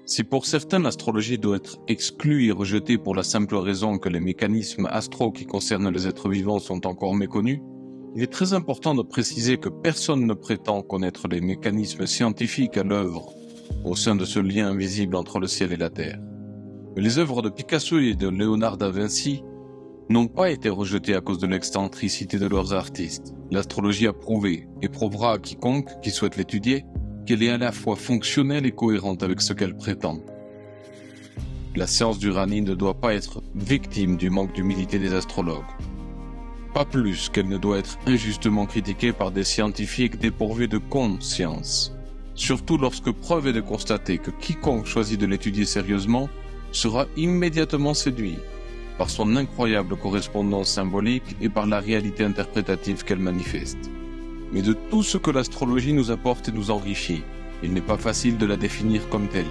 Si pour certains l'astrologie doit être exclue et rejetée pour la simple raison que les mécanismes astraux qui concernent les êtres vivants sont encore méconnus, il est très important de préciser que personne ne prétend connaître les mécanismes scientifiques à l'œuvre au sein de ce lien invisible entre le ciel et la terre. Mais les œuvres de Picasso et de Léonard da Vinci n'ont pas été rejetées à cause de l'excentricité de leurs artistes. L'astrologie a prouvé et prouvera à quiconque qui souhaite l'étudier qu'elle est à la fois fonctionnelle et cohérente avec ce qu'elle prétend. La science du Rani ne doit pas être victime du manque d'humilité des astrologues. Pas plus qu'elle ne doit être injustement critiquée par des scientifiques dépourvus de conscience. Surtout lorsque preuve est de constater que quiconque choisit de l'étudier sérieusement sera immédiatement séduit par son incroyable correspondance symbolique et par la réalité interprétative qu'elle manifeste. Mais de tout ce que l'astrologie nous apporte et nous enrichit, il n'est pas facile de la définir comme telle,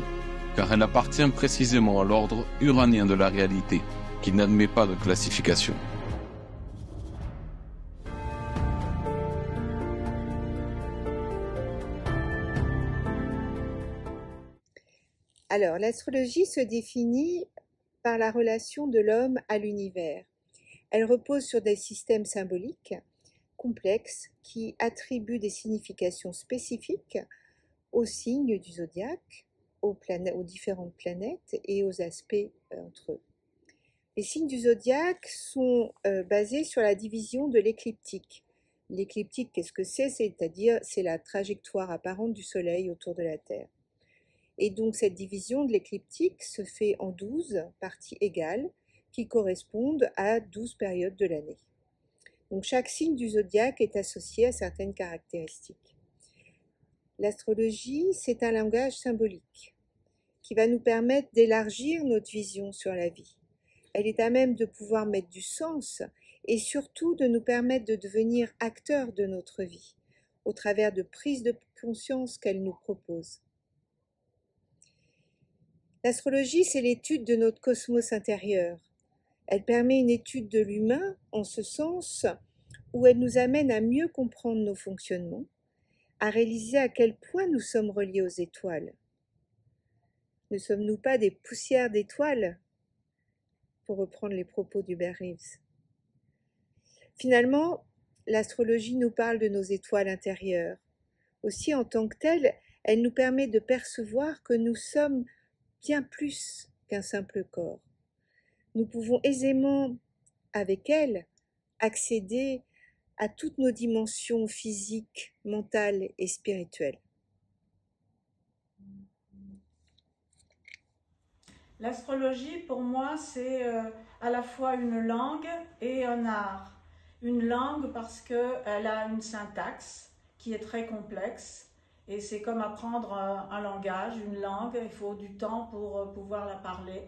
car elle appartient précisément à l'ordre uranien de la réalité, qui n'admet pas de classification. Alors, l'astrologie se définit par la relation de l'homme à l'univers. Elle repose sur des systèmes symboliques complexes qui attribuent des significations spécifiques aux signes du zodiaque, aux différentes planètes et aux aspects entre eux. Les signes du zodiaque sont basés sur la division de l'écliptique. L'écliptique, qu'est-ce que c'est? C'est-à-dire, c'est la trajectoire apparente du Soleil autour de la Terre. Et donc cette division de l'écliptique se fait en 12 parties égales qui correspondent à 12 périodes de l'année. Donc chaque signe du zodiaque est associé à certaines caractéristiques. L'astrologie, c'est un langage symbolique qui va nous permettre d'élargir notre vision sur la vie. Elle est à même de pouvoir mettre du sens et surtout de nous permettre de devenir acteurs de notre vie au travers de prises de conscience qu'elle nous propose. L'astrologie, c'est l'étude de notre cosmos intérieur. Elle permet une étude de l'humain en ce sens où elle nous amène à mieux comprendre nos fonctionnements, à réaliser à quel point nous sommes reliés aux étoiles. Ne sommes-nous pas des poussières d'étoiles, pour reprendre les propos d'Hubert Reeves? Finalement, l'astrologie nous parle de nos étoiles intérieures. Aussi, en tant que telle, elle nous permet de percevoir que nous sommes bien plus qu'un simple corps. Nous pouvons aisément, avec elle, accéder à toutes nos dimensions physiques, mentales et spirituelles. L'astrologie, pour moi, c'est à la fois une langue et un art. Une langue parce qu'elle a une syntaxe qui est très complexe. Et c'est comme apprendre un langage, une langue, il faut du temps pour pouvoir la parler.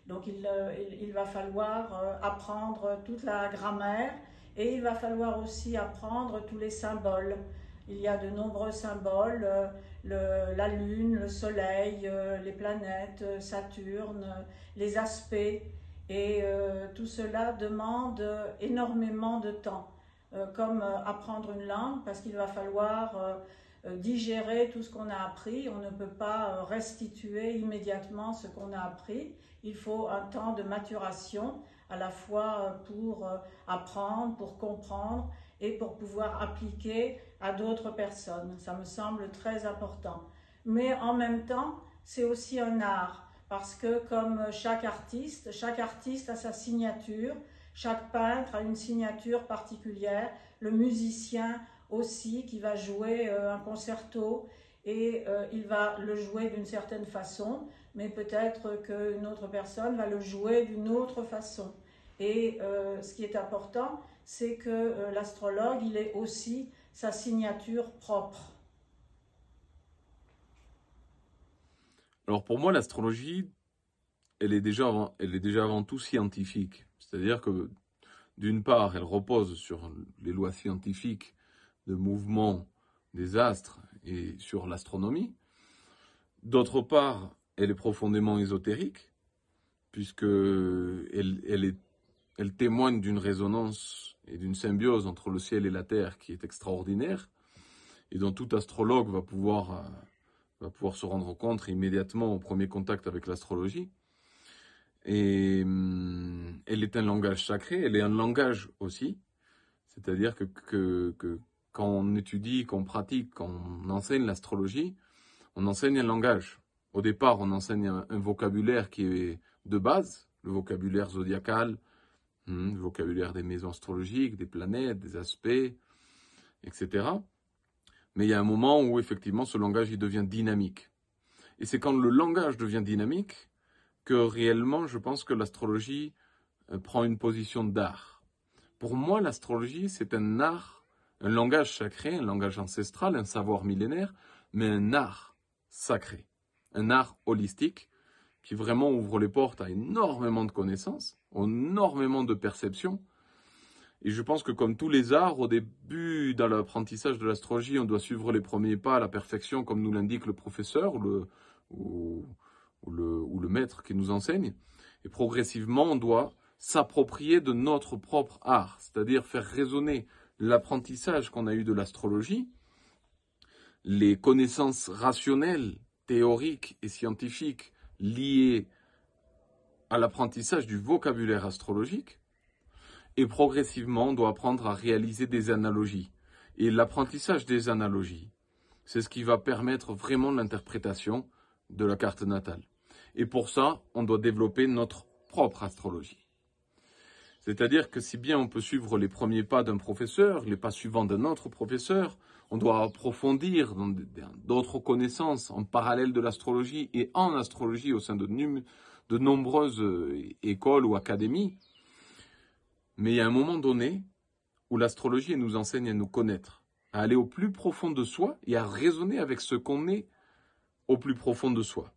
Donc il va falloir apprendre toute la grammaire et il va falloir aussi apprendre tous les symboles. Il y a de nombreux symboles, la Lune, le Soleil, les planètes, Saturne, les aspects. Et tout cela demande énormément de temps, comme apprendre une langue, parce qu'il va falloir digérer tout ce qu'on a appris. On ne peut pas restituer immédiatement ce qu'on a appris. Il faut un temps de maturation, à la fois pour apprendre, pour comprendre et pour pouvoir appliquer à d'autres personnes. Ça me semble très important. Mais en même temps, c'est aussi un art, parce que comme chaque artiste a sa signature, chaque peintre a une signature particulière, le musicien aussi qui va jouer un concerto et il va le jouer d'une certaine façon, mais peut-être qu'une autre personne va le jouer d'une autre façon. Et ce qui est important, c'est que l'astrologue, il ait aussi sa signature propre. Alors pour moi, l'astrologie, elle est déjà avant tout scientifique. C'est-à-dire que d'une part, elle repose sur les lois scientifiques de mouvement des astres et sur l'astronomie. D'autre part, elle est profondément ésotérique, puisque elle témoigne d'une résonance et d'une symbiose entre le ciel et la terre qui est extraordinaire, et dont tout astrologue va pouvoir va pouvoir se rendre compte immédiatement au premier contact avec l'astrologie. Et elle est un langage sacré, elle est un langage aussi. C'est-à-dire que quand on étudie, qu'on pratique, qu'on enseigne l'astrologie, on enseigne un langage. Au départ, on enseigne un vocabulaire qui est de base, le vocabulaire zodiacal, le vocabulaire des maisons astrologiques, des planètes, des aspects, etc. Mais il y a un moment où effectivement ce langage il devient dynamique. Et c'est quand le langage devient dynamique que réellement je pense que l'astrologie prend une position d'art. Pour moi, l'astrologie, c'est un art, un langage sacré, un langage ancestral, un savoir millénaire, mais un art sacré, un art holistique qui vraiment ouvre les portes à énormément de connaissances, énormément de perceptions. Et je pense que comme tous les arts, au début, dans l'apprentissage de l'astrologie, on doit suivre les premiers pas à la perfection, comme nous l'indique le professeur ou le maître qui nous enseigne. Et progressivement, on doit s'approprier de notre propre art, c'est-à-dire faire résonner l'apprentissage qu'on a eu de l'astrologie, les connaissances rationnelles, théoriques et scientifiques liées à l'apprentissage du vocabulaire astrologique, et progressivement, on doit apprendre à réaliser des analogies. Et l'apprentissage des analogies, c'est ce qui va permettre vraiment l'interprétation de la carte natale. Et pour ça, on doit développer notre propre astrologie. C'est-à-dire que si bien on peut suivre les premiers pas d'un professeur, les pas suivants d'un autre professeur, on doit approfondir dans d'autres connaissances en parallèle de l'astrologie et en astrologie au sein de nombreuses écoles ou académies. Mais il y a un moment donné où l'astrologie nous enseigne à nous connaître, à aller au plus profond de soi et à raisonner avec ce qu'on est au plus profond de soi.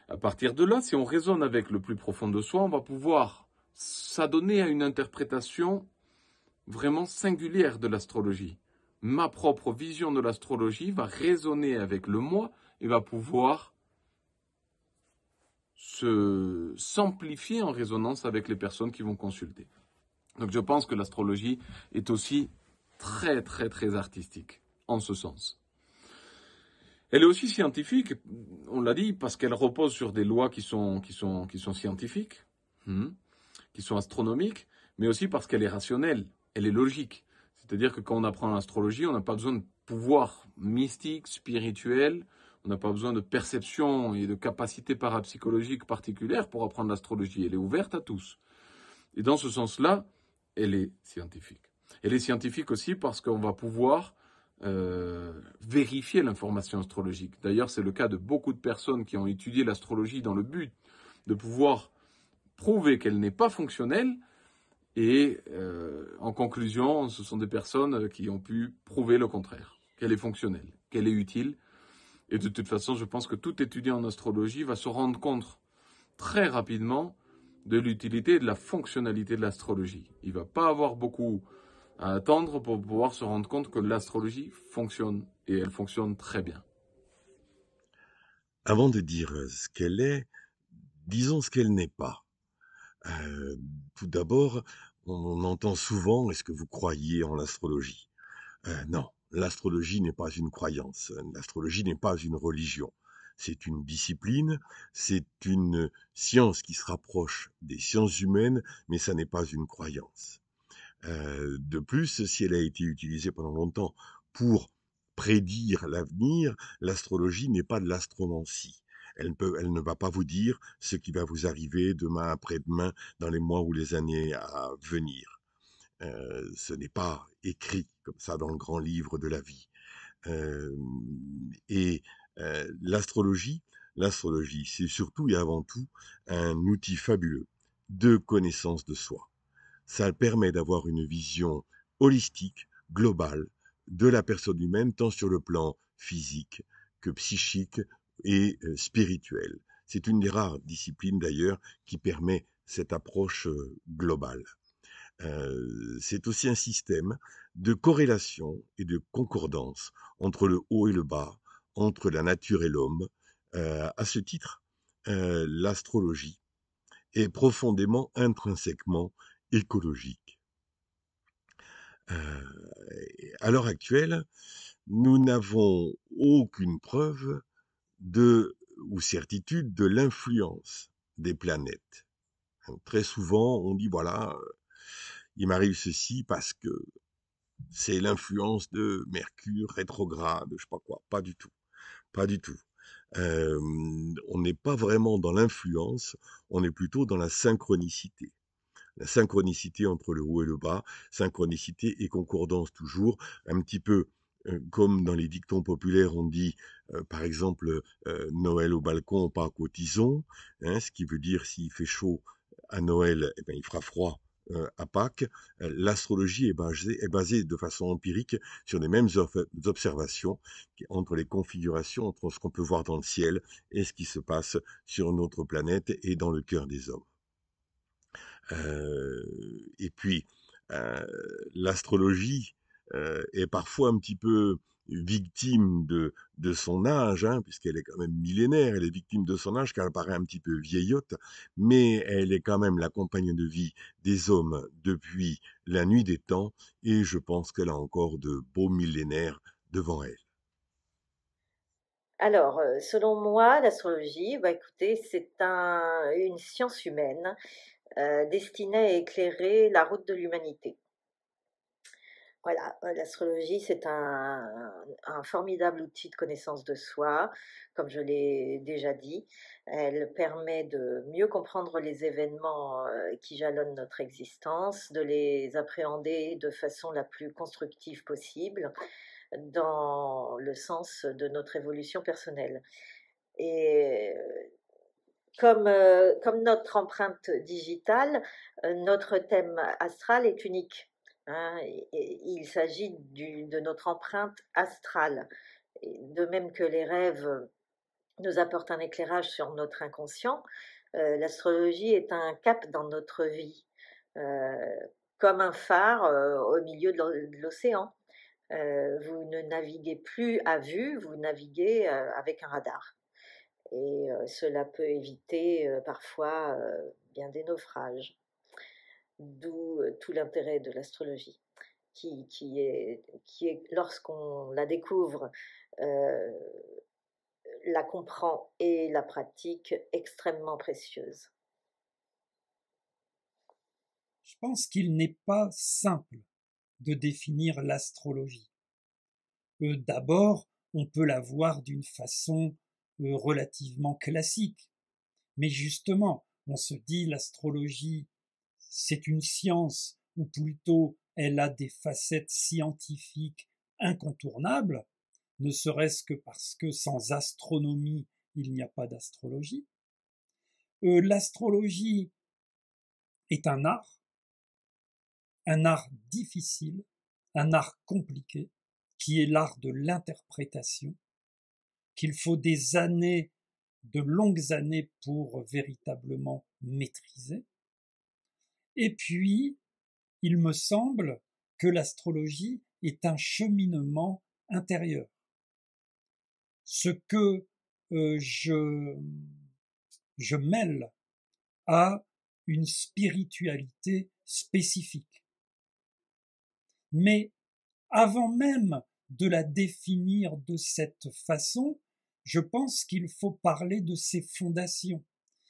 À partir de là, si on raisonne avec le plus profond de soi, on va pouvoir s'adonner à une interprétation vraiment singulière de l'astrologie. Ma propre vision de l'astrologie va résonner avec le moi et va pouvoir s'amplifier en résonance avec les personnes qui vont consulter. Donc je pense que l'astrologie est aussi très très très artistique, en ce sens. Elle est aussi scientifique, on l'a dit, parce qu'elle repose sur des lois qui sont scientifiques, qui sont astronomiques, mais aussi parce qu'elle est rationnelle, elle est logique. C'est-à-dire que quand on apprend l'astrologie, on n'a pas besoin de pouvoir mystique, spirituel, on n'a pas besoin de perception et de capacité parapsychologique particulière pour apprendre l'astrologie. Elle est ouverte à tous. Et dans ce sens-là, elle est scientifique. Elle est scientifique aussi parce qu'on va pouvoir vérifier l'information astrologique. D'ailleurs, c'est le cas de beaucoup de personnes qui ont étudié l'astrologie dans le but de pouvoir prouver qu'elle n'est pas fonctionnelle. Et en conclusion, ce sont des personnes qui ont pu prouver le contraire, qu'elle est fonctionnelle, qu'elle est utile. Et de toute façon, je pense que tout étudiant en astrologie va se rendre compte très rapidement de l'utilité et de la fonctionnalité de l'astrologie. Il ne va pas avoir beaucoup à attendre pour pouvoir se rendre compte que l'astrologie fonctionne, et elle fonctionne très bien. Avant de dire ce qu'elle est, disons ce qu'elle n'est pas. Tout d'abord, on entend souvent « est-ce que vous croyez en l'astrologie ?» Non, l'astrologie n'est pas une croyance, l'astrologie n'est pas une religion. C'est une discipline, c'est une science qui se rapproche des sciences humaines, mais ça n'est pas une croyance. De plus, si elle a été utilisée pendant longtemps pour prédire l'avenir, l'astrologie n'est pas de l'astromancie. Elle ne va pas vous dire ce qui va vous arriver demain, après-demain, dans les mois ou les années à venir. Ce n'est pas écrit comme ça dans le grand livre de la vie. L'astrologie, c'est surtout et avant tout un outil fabuleux de connaissance de soi. Ça permet d'avoir une vision holistique, globale, de la personne humaine, tant sur le plan physique que psychique et spirituel. C'est une des rares disciplines d'ailleurs qui permet cette approche globale. C'est aussi un système de corrélation et de concordance entre le haut et le bas, entre la nature et l'homme. À ce titre, l'astrologie est profondément, intrinsèquement écologique. À l'heure actuelle, nous n'avons aucune preuve ou certitude de l'influence des planètes. Très souvent, on dit, voilà, il m'arrive ceci parce que c'est l'influence de Mercure rétrograde, je sais pas quoi. Pas du tout. Pas du tout. On n'est pas vraiment dans l'influence, on est plutôt dans la synchronicité. La synchronicité entre le haut et le bas, synchronicité et concordance toujours, un petit peu comme dans les dictons populaires, on dit, par exemple, Noël au balcon, Pâques au tison, hein, ce qui veut dire s'il fait chaud à Noël, eh ben, il fera froid à Pâques. L'astrologie est basée de façon empirique sur les mêmes observations entre les configurations, entre ce qu'on peut voir dans le ciel et ce qui se passe sur notre planète et dans le cœur des hommes. Et puis, l'astrologie est parfois un petit peu victime de son âge, hein, puisqu'elle est quand même millénaire, elle est victime de son âge car elle paraît un petit peu vieillotte, mais elle est quand même la compagne de vie des hommes depuis la nuit des temps, et je pense qu'elle a encore de beaux millénaires devant elle. Alors, selon moi, l'astrologie, écoutez, c'est une science humaine destinée à éclairer la route de l'humanité. Voilà, l'astrologie, c'est un formidable outil de connaissance de soi, comme je l'ai déjà dit. Elle permet de mieux comprendre les événements qui jalonnent notre existence, de les appréhender de façon la plus constructive possible, dans le sens de notre évolution personnelle. Et comme notre empreinte digitale, notre thème astral est unique. Hein, il s'agit de notre empreinte astrale. De même que les rêves nous apportent un éclairage sur notre inconscient, l'astrologie est un cap dans notre vie, comme un phare au milieu de l'océan. Vous ne naviguez plus à vue, vous naviguez avec un radar. Et cela peut éviter parfois bien des naufrages. D'où tout l'intérêt de l'astrologie, qui est lorsqu'on la découvre, la comprend et la pratique, extrêmement précieuse. Je pense qu'il n'est pas simple de définir l'astrologie. D'abord, on peut la voir d'une façon relativement classique. Mais justement, on se dit l'astrologie, c'est une science, ou plutôt elle a des facettes scientifiques incontournables, ne serait-ce que parce que sans astronomie, il n'y a pas d'astrologie. L'astrologie est un art difficile, un art compliqué, qui est l'art de l'interprétation, qu'il faut des années, de longues années pour véritablement maîtriser. Et puis, il me semble que l'astrologie est un cheminement intérieur. Ce que je mêle à une spiritualité spécifique. Mais avant même de la définir de cette façon, je pense qu'il faut parler de ses fondations,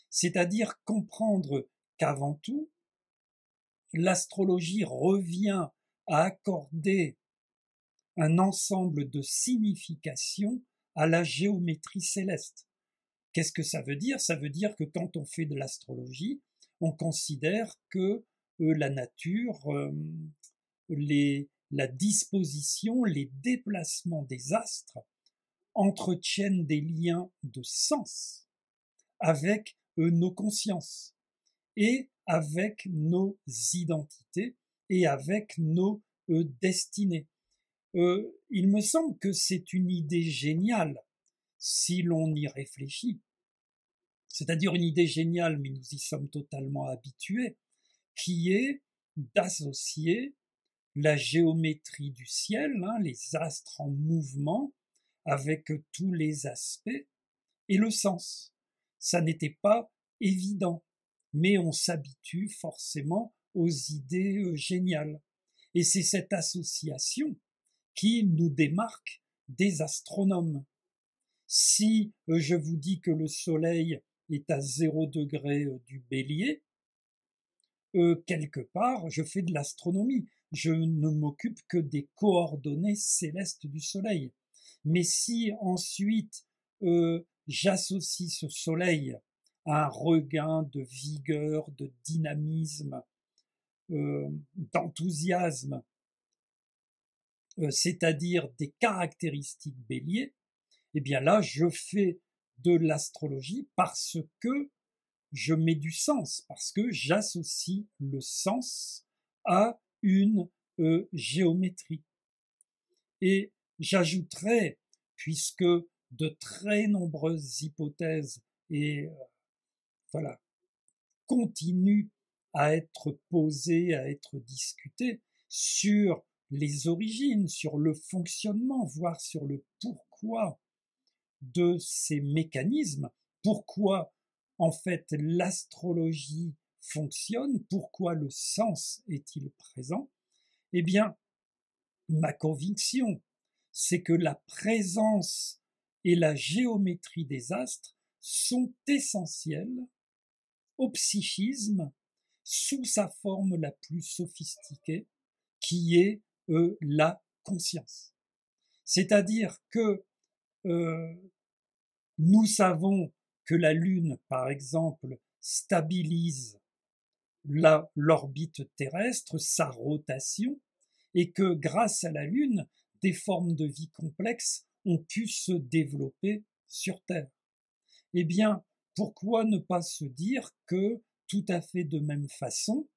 c'est-à-dire comprendre qu'avant tout, l'astrologie revient à accorder un ensemble de significations à la géométrie céleste. Qu'est-ce que ça veut dire? Ça veut dire que quand on fait de l'astrologie, on considère que la nature, la disposition, les déplacements des astres entretiennent des liens de sens avec nos consciences et avec nos identités et avec nos destinées. Il me semble que c'est une idée géniale si l'on y réfléchit. C'est-à-dire une idée géniale, mais nous y sommes totalement habitués, qui est d'associer la géométrie du ciel, les astres en mouvement, avec tous les aspects, et le sens. Ça n'était pas évident, mais on s'habitue forcément aux idées géniales. Et c'est cette association qui nous démarque des astronomes. Si je vous dis que le Soleil est à 0 degré du Bélier, quelque part, je fais de l'astronomie. Je ne m'occupe que des coordonnées célestes du Soleil. Mais si ensuite j'associe ce Soleil à un regain de vigueur, de dynamisme, d'enthousiasme, c'est-à-dire des caractéristiques Bélier, eh bien là, je fais de l'astrologie parce que je mets du sens, parce que j'associe le sens à une géométrie. Et j'ajouterais, puisque de très nombreuses hypothèses et voilà continuent à être posées, à être discutées sur les origines, sur le fonctionnement, voire sur le pourquoi de ces mécanismes, pourquoi en fait l'astrologie fonctionne, pourquoi le sens est-il présent, eh bien, ma conviction, c'est que la présence et la géométrie des astres sont essentielles au psychisme sous sa forme la plus sophistiquée, qui est la conscience. C'est-à-dire que nous savons que la Lune, par exemple, stabilise l'orbite terrestre, sa rotation, et que grâce à la Lune, des formes de vie complexes ont pu se développer sur Terre. Eh bien, pourquoi ne pas se dire que, tout à fait de même façon,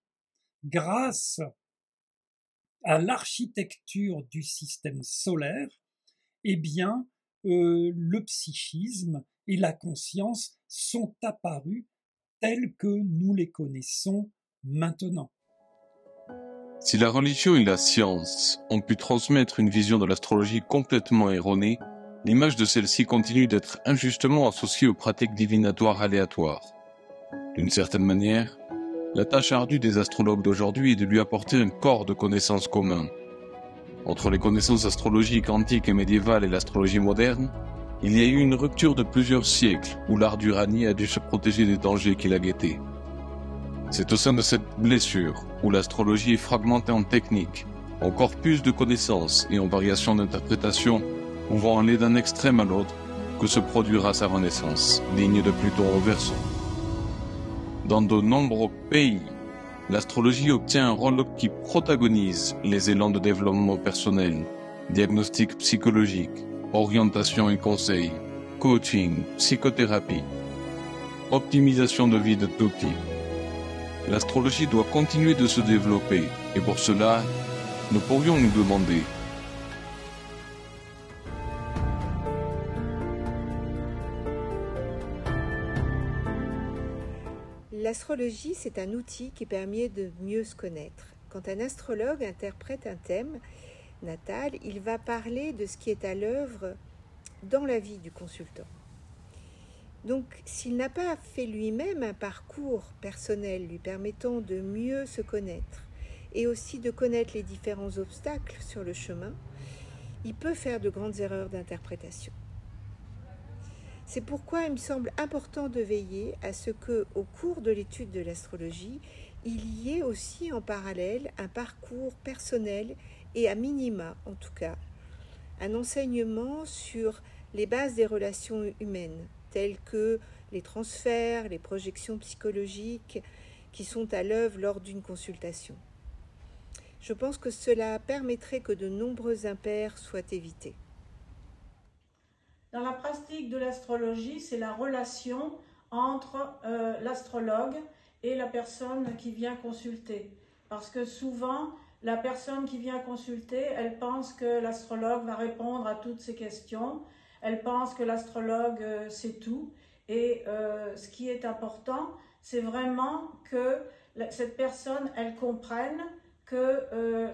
grâce à l'architecture du système solaire, eh bien, le psychisme et la conscience sont apparus tels que nous les connaissons maintenant. Si la religion et la science ont pu transmettre une vision de l'astrologie complètement erronée, l'image de celle-ci continue d'être injustement associée aux pratiques divinatoires aléatoires. D'une certaine manière, la tâche ardue des astrologues d'aujourd'hui est de lui apporter un corps de connaissances commun. Entre les connaissances astrologiques antiques et médiévales et l'astrologie moderne, il y a eu une rupture de plusieurs siècles où l'art d'Uranie a dû se protéger des dangers qui la guettaient. C'est au sein de cette blessure où l'astrologie est fragmentée en techniques, en corpus de connaissances et en variations d'interprétation pouvant aller d'un extrême à l'autre que se produira sa renaissance, digne de Pluton au Verseau. Dans de nombreux pays, l'astrologie obtient un rôle qui protagonise les élans de développement personnel, diagnostic psychologique, orientation et conseil, coaching, psychothérapie, optimisation de vie de tout type. L'astrologie doit continuer de se développer et pour cela, nous pourrions nous demander: l'astrologie, c'est un outil qui permet de mieux se connaître. Quand un astrologue interprète un thème natal, il va parler de ce qui est à l'œuvre dans la vie du consultant. Donc, s'il n'a pas fait lui-même un parcours personnel lui permettant de mieux se connaître et aussi de connaître les différents obstacles sur le chemin, il peut faire de grandes erreurs d'interprétation. C'est pourquoi il me semble important de veiller à ce que, au cours de l'étude de l'astrologie, il y ait aussi en parallèle un parcours personnel et à minima, en tout cas, un enseignement sur les bases des relations humaines, telles que les transferts, les projections psychologiques qui sont à l'œuvre lors d'une consultation. Je pense que cela permettrait que de nombreux impairs soient évités. Dans la pratique de l'astrologie, c'est la relation entre l'astrologue et la personne qui vient consulter. Parce que souvent, la personne qui vient consulter, elle pense que l'astrologue va répondre à toutes ses questions. Elle pense que l'astrologue sait tout. Et ce qui est important, c'est vraiment que cette personne, elle comprenne que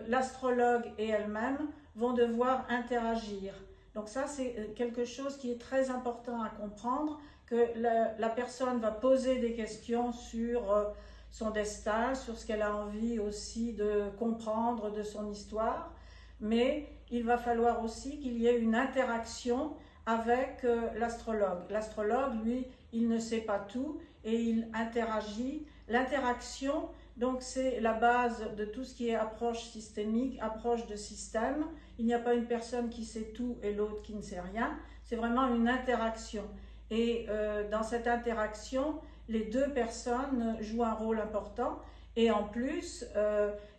l'astrologue et elle-même vont devoir interagir. Donc ça, c'est quelque chose qui est très important à comprendre, que la personne va poser des questions sur son destin, sur ce qu'elle a envie aussi de comprendre de son histoire, mais il va falloir aussi qu'il y ait une interaction avec l'astrologue. L'astrologue, lui, il ne sait pas tout et il interagit. L'interaction, donc, c'est la base de tout ce qui est approche systémique, approche de système. Il n'y a pas une personne qui sait tout et l'autre qui ne sait rien. C'est vraiment une interaction. Et dans cette interaction, les deux personnes jouent un rôle important. Et en plus,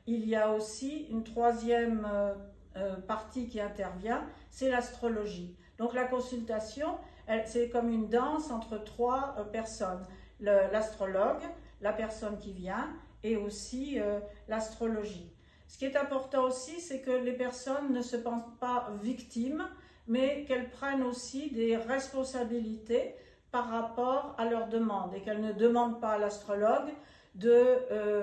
il y a aussi une troisième partie qui intervient, c'est l'astrologie. Donc la consultation, c'est comme une danse entre trois personnes. L'astrologue, la personne qui vient, et aussi l'astrologie. Ce qui est important aussi, c'est que les personnes ne se pensent pas victimes, mais qu'elles prennent aussi des responsabilités par rapport à leurs demandes et qu'elles ne demandent pas à l'astrologue de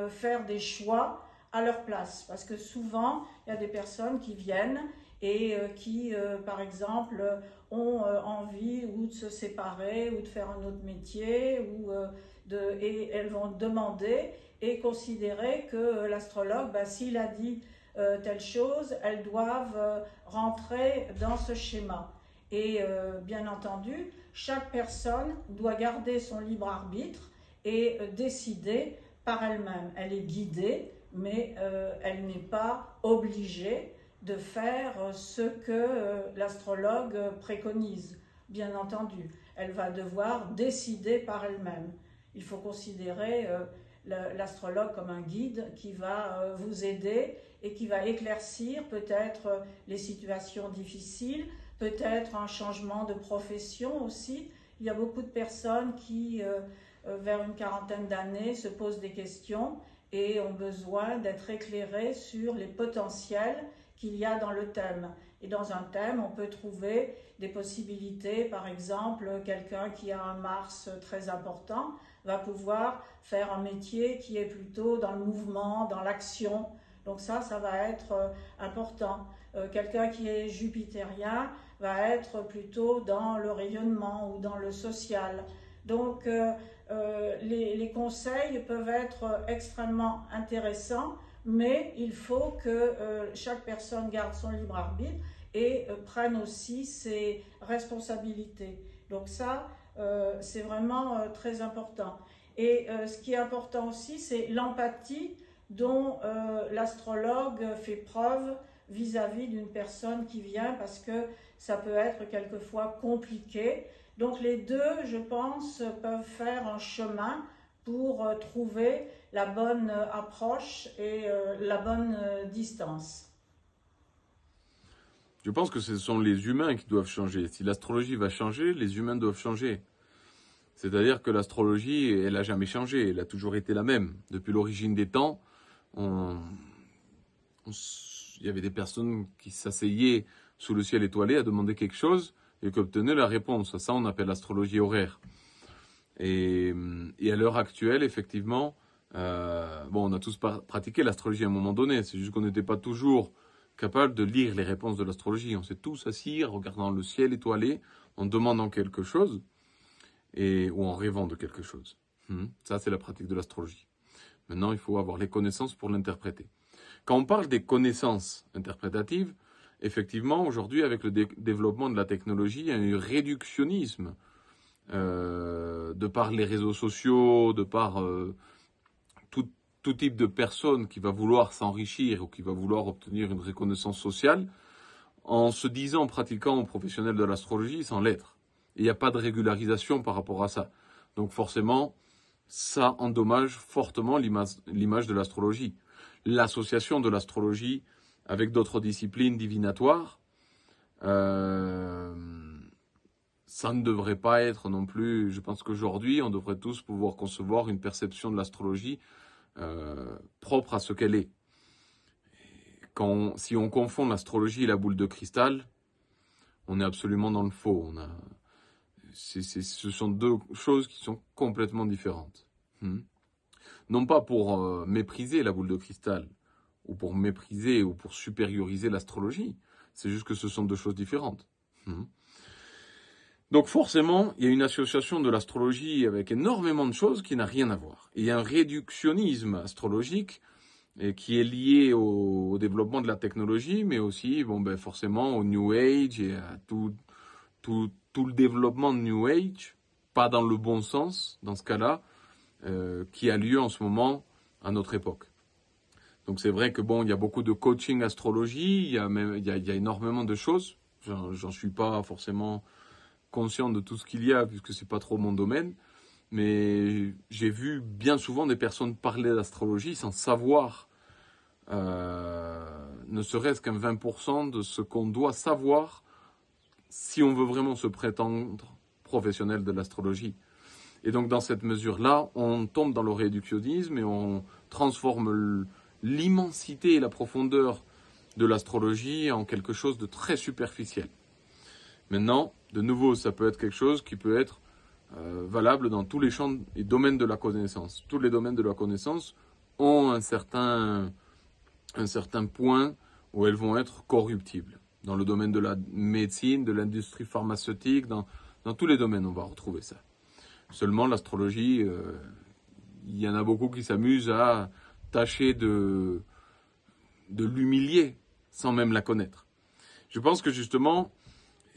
faire des choix à leur place. Parce que souvent, il y a des personnes qui viennent et qui, par exemple, ont envie ou de se séparer ou de faire un autre métier et elles vont demander et considérer que l'astrologue, s'il a dit telle chose, elles doivent rentrer dans ce schéma. Et bien entendu, chaque personne doit garder son libre arbitre et décider par elle-même. Elle est guidée, mais elle n'est pas obligée de faire ce que l'astrologue préconise, bien entendu. Elle va devoir décider par elle-même. Il faut considérer l'astrologue comme un guide qui va vous aider et qui va éclaircir peut-être les situations difficiles, peut-être un changement de profession aussi. Il y a beaucoup de personnes qui, vers une quarantaine d'années, se posent des questions et ont besoin d'être éclairées sur les potentiels qu'il y a dans le thème. Et dans un thème, on peut trouver des possibilités, par exemple, quelqu'un qui a un Mars très important va pouvoir faire un métier qui est plutôt dans le mouvement, dans l'action. Donc ça va être important. Quelqu'un qui est jupitérien va être plutôt dans le rayonnement ou dans le social. Donc les conseils peuvent être extrêmement intéressants, mais il faut que chaque personne garde son libre arbitre et prenne aussi ses responsabilités. Donc ça, c'est vraiment très important. Et ce qui est important aussi, c'est l'empathie dont l'astrologue fait preuve vis-à-vis d'une personne qui vient, parce que ça peut être quelquefois compliqué. Donc les deux, je pense, peuvent faire un chemin pour trouver la bonne approche et la bonne distance. Je pense que ce sont les humains qui doivent changer. Si l'astrologie va changer, les humains doivent changer. C'est-à-dire que l'astrologie, elle n'a jamais changé, elle a toujours été la même. Depuis l'origine des temps, il y avait des personnes qui s'asseyaient sous le ciel étoilé à demander quelque chose et qui obtenaient la réponse. Ça, on appelle l'astrologie horaire. Et à l'heure actuelle, effectivement, on a tous pratiqué l'astrologie à un moment donné. C'est juste qu'on n'était pas toujours capable de lire les réponses de l'astrologie. On s'est tous assis en regardant le ciel étoilé, en demandant quelque chose ou en rêvant de quelque chose. Ça, c'est la pratique de l'astrologie. Maintenant, il faut avoir les connaissances pour l'interpréter. Quand on parle des connaissances interprétatives, effectivement, aujourd'hui, avec le développement de la technologie, il y a un réductionnisme de par les réseaux sociaux, de par tout type de personne qui va vouloir s'enrichir ou qui va vouloir obtenir une reconnaissance sociale, en se disant pratiquant professionnel de l'astrologie sans l'être. Il n'y a pas de régularisation par rapport à ça. Donc forcément, ça endommage fortement l'image de l'astrologie. L'association de l'astrologie avec d'autres disciplines divinatoires, ça ne devrait pas être non plus... Je pense qu'aujourd'hui, on devrait tous pouvoir concevoir une perception de l'astrologie propre à ce qu'elle est. Si on confond l'astrologie et la boule de cristal, on est absolument dans le faux. Ce sont deux choses qui sont complètement différentes. Non pas pour mépriser la boule de cristal, ou pour mépriser ou pour supérioriser l'astrologie. C'est juste que ce sont deux choses différentes. Donc forcément, il y a une association de l'astrologie avec énormément de choses qui n'a rien à voir. Il y a un réductionnisme astrologique et qui est lié au développement de la technologie, mais aussi, bon, ben, forcément au New Age et à tout le développement de New Age, pas dans le bon sens, dans ce cas-là, qui a lieu en ce moment à notre époque. Donc c'est vrai que bon, il y a beaucoup de coaching astrologie, il y a énormément de choses. J'en suis pas forcément conscient de tout ce qu'il y a, puisque c'est pas trop mon domaine. Mais j'ai vu bien souvent des personnes parler d'astrologie sans savoir, ne serait-ce qu'un 20% de ce qu'on doit savoir si on veut vraiment se prétendre professionnel de l'astrologie. Et donc dans cette mesure-là, on tombe dans le réductionnisme et on transforme l'immensité et la profondeur de l'astrologie en quelque chose de très superficiel. Maintenant, de nouveau, ça peut être quelque chose qui peut être valable dans tous les champs et domaines de la connaissance. Tous les domaines de la connaissance ont un certain point où elles vont être corruptibles. Dans le domaine de la médecine, de l'industrie pharmaceutique, dans tous les domaines, on va retrouver ça. Seulement, l'astrologie, il y en a beaucoup qui s'amusent à tâcher de l'humilier sans même la connaître. Je pense que justement,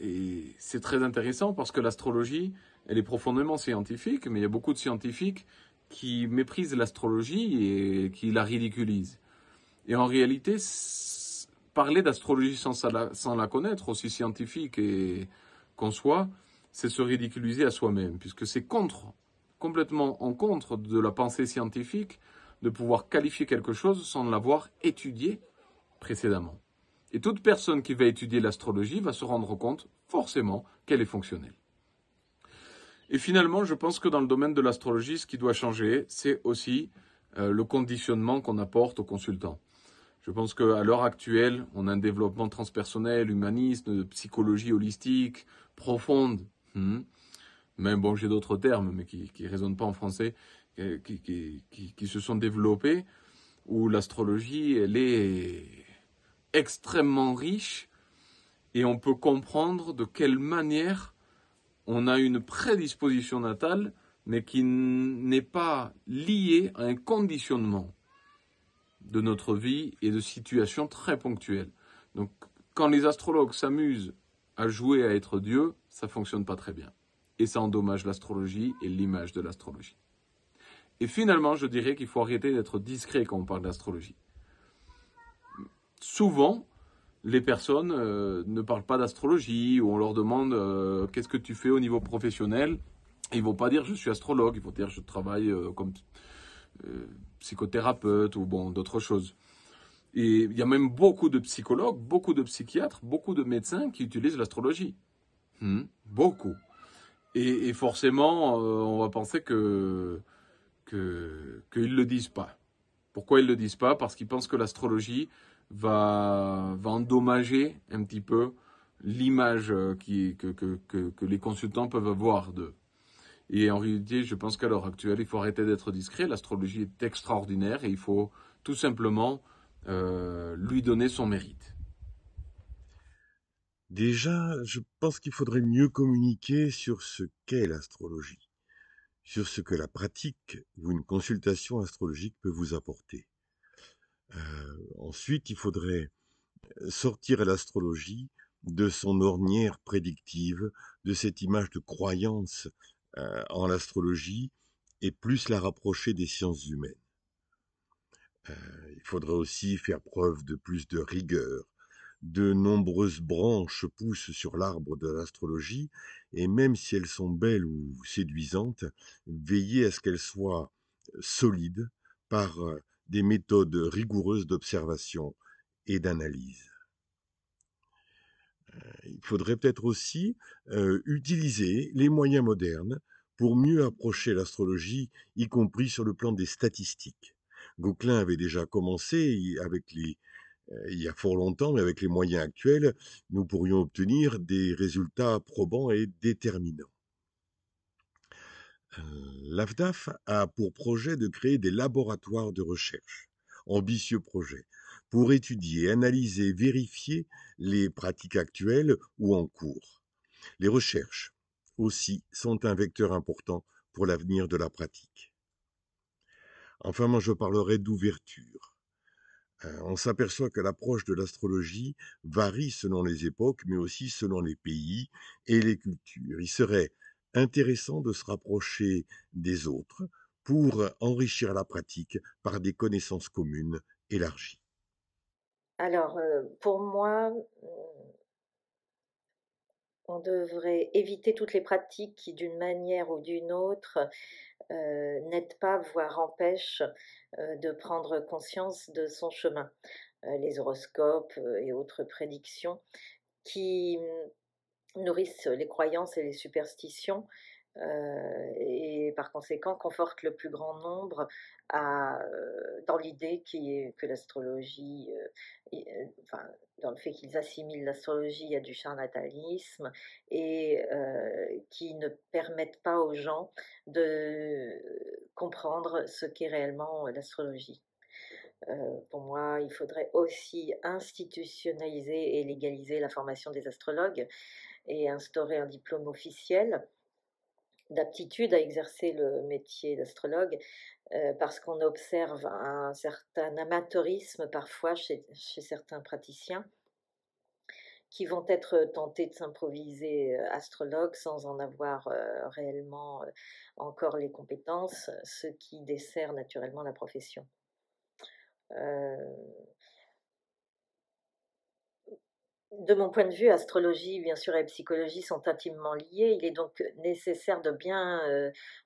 et c'est très intéressant parce que l'astrologie, elle est profondément scientifique, mais il y a beaucoup de scientifiques qui méprisent l'astrologie et qui la ridiculisent. Et en réalité, parler d'astrologie sans la connaître, aussi scientifique qu'on soit, c'est se ridiculiser à soi-même, puisque c'est complètement en contre de la pensée scientifique de pouvoir qualifier quelque chose sans l'avoir étudié précédemment. Et toute personne qui va étudier l'astrologie va se rendre compte, forcément, qu'elle est fonctionnelle. Et finalement, je pense que dans le domaine de l'astrologie, ce qui doit changer, c'est aussi le conditionnement qu'on apporte aux consultants. Je pense qu'à l'heure actuelle, on a un développement transpersonnel, humaniste, de psychologie holistique, profonde. Même bon, j'ai d'autres termes, mais qui ne résonnent pas en français, qui se sont développés, où l'astrologie, elle est extrêmement riche, et on peut comprendre de quelle manière on a une prédisposition natale, mais qui n'est pas liée à un conditionnement de notre vie et de situations très ponctuelles. Donc, quand les astrologues s'amusent à jouer à être Dieu, ça ne fonctionne pas très bien. Et ça endommage l'astrologie et l'image de l'astrologie. Et finalement, je dirais qu'il faut arrêter d'être discret quand on parle d'astrologie. Souvent, les personnes ne parlent pas d'astrologie, ou on leur demande qu'est-ce que tu fais au niveau professionnel. Et ils ne vont pas dire je suis astrologue, ils vont dire je travaille comme psychothérapeute ou bon, d'autres choses. Et il y a même beaucoup de psychologues, beaucoup de psychiatres, beaucoup de médecins qui utilisent l'astrologie. Beaucoup. Et forcément, on va penser qu'ils ne le disent pas. Pourquoi ils ne le disent pas? Parce qu'ils pensent que l'astrologie va endommager un petit peu l'image que les consultants peuvent avoir d'eux. Et en réalité, je pense qu'à l'heure actuelle, il faut arrêter d'être discret. L'astrologie est extraordinaire et il faut tout simplement lui donner son mérite. Déjà, je pense qu'il faudrait mieux communiquer sur ce qu'est l'astrologie, sur ce que la pratique ou une consultation astrologique peut vous apporter. Ensuite, il faudrait sortir l'astrologie de son ornière prédictive, de cette image de croyance en l'astrologie, et plus la rapprocher des sciences humaines. Il faudrait aussi faire preuve de plus de rigueur. De nombreuses branches poussent sur l'arbre de l'astrologie, et même si elles sont belles ou séduisantes, veillez à ce qu'elles soient solides par des méthodes rigoureuses d'observation et d'analyse. Il faudrait peut-être aussi utiliser les moyens modernes pour mieux approcher l'astrologie, y compris sur le plan des statistiques. Gauquelin avait déjà commencé il y a fort longtemps, mais avec les moyens actuels, nous pourrions obtenir des résultats probants et déterminants. L'AFDAF a pour projet de créer des laboratoires de recherche, ambitieux projet, pour étudier, analyser, vérifier les pratiques actuelles ou en cours. Les recherches aussi sont un vecteur important pour l'avenir de la pratique. Enfin, moi je parlerai d'ouverture. On s'aperçoit que l'approche de l'astrologie varie selon les époques, mais aussi selon les pays et les cultures. Il serait intéressant de se rapprocher des autres pour enrichir la pratique par des connaissances communes élargies. Alors, pour moi, on devrait éviter toutes les pratiques qui, d'une manière ou d'une autre, n'aident pas, voire empêchent de prendre conscience de son chemin. Les horoscopes et autres prédictions qui nourrissent les croyances et les superstitions et par conséquent confortent le plus grand nombre dans l'idée que l'astrologie, enfin, dans le fait qu'ils assimilent l'astrologie à du charlatanisme et qui ne permettent pas aux gens de comprendre ce qu'est réellement l'astrologie. Pour moi, il faudrait aussi institutionnaliser et légaliser la formation des astrologues et instaurer un diplôme officiel d'aptitude à exercer le métier d'astrologue, parce qu'on observe un certain amateurisme parfois chez certains praticiens qui vont être tentés de s'improviser astrologue sans en avoir réellement encore les compétences, ce qui dessert naturellement la profession. De mon point de vue, astrologie, bien sûr, et psychologie sont intimement liées. Il est donc nécessaire de bien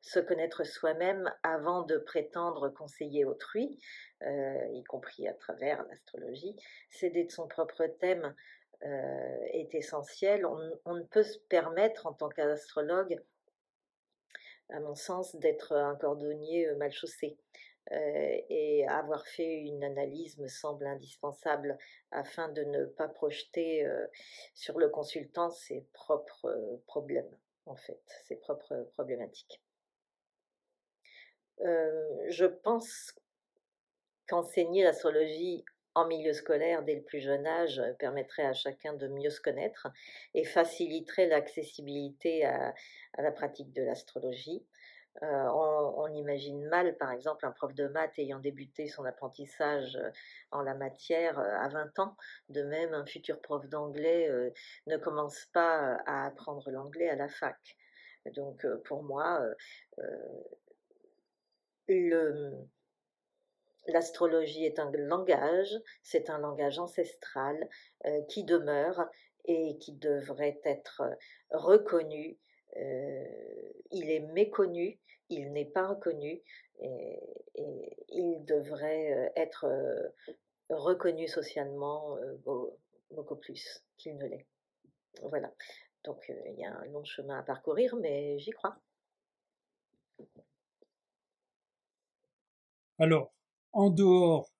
se connaître soi-même avant de prétendre conseiller autrui, y compris à travers l'astrologie. S'aider de son propre thème est essentiel. On ne peut se permettre, en tant qu'astrologue, à mon sens, d'être un cordonnier mal chaussé. Et avoir fait une analyse me semble indispensable afin de ne pas projeter sur le consultant ses propres problèmes, en fait, ses propres problématiques. Je pense qu'enseigner l'astrologie en milieu scolaire dès le plus jeune âge permettrait à chacun de mieux se connaître et faciliterait l'accessibilité à la pratique de l'astrologie. On imagine mal, par exemple, un prof de maths ayant débuté son apprentissage en la matière à 20 ans. De même, un futur prof d'anglais ne commence pas à apprendre l'anglais à la fac. Donc, pour moi, l'astrologie est un langage, c'est un langage ancestral qui demeure et qui devrait être reconnu. Il est méconnu, il n'est pas reconnu et il devrait être reconnu socialement beaucoup plus qu'il ne l'est. Voilà, donc il y a un long chemin à parcourir, mais j'y crois. Alors, en dehors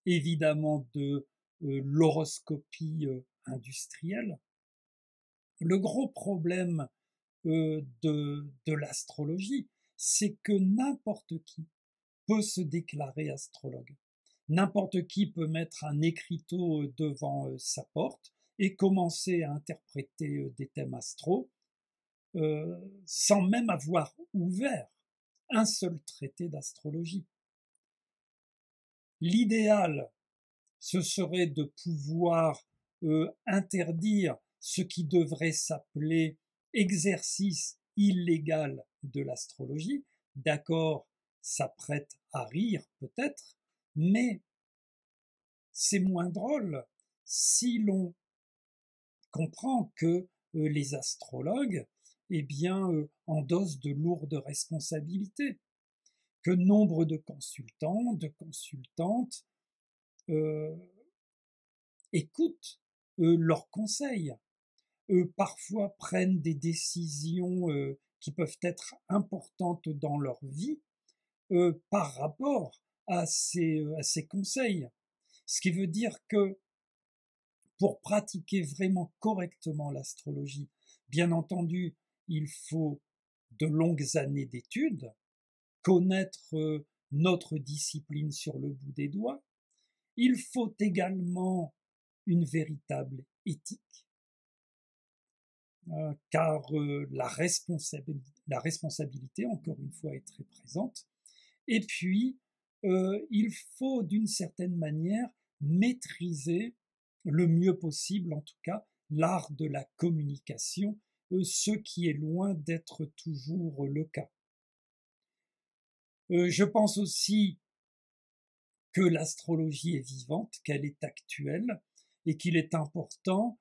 évidemment de l'horoscopie industrielle, le gros problème de l'astrologie, c'est que n'importe qui peut se déclarer astrologue. N'importe qui peut mettre un écriteau devant sa porte et commencer à interpréter des thèmes astro sans même avoir ouvert un seul traité d'astrologie. L'idéal, ce serait de pouvoir interdire ce qui devrait s'appeler exercice illégal de l'astrologie. D'accord, ça prête à rire peut-être, mais c'est moins drôle si l'on comprend que les astrologues, eh bien, endossent de lourdes responsabilités, que nombre de consultants, de consultantes écoutent leurs conseils, parfois prennent des décisions qui peuvent être importantes dans leur vie par rapport à ces conseils. Ce qui veut dire que pour pratiquer vraiment correctement l'astrologie, bien entendu, il faut de longues années d'études, connaître notre discipline sur le bout des doigts. Il faut également une véritable éthique, car la responsabilité, encore une fois, est très présente. Et puis, il faut d'une certaine manière maîtriser le mieux possible, en tout cas, l'art de la communication, ce qui est loin d'être toujours le cas. Je pense aussi que l'astrologie est vivante, qu'elle est actuelle, et qu'il est important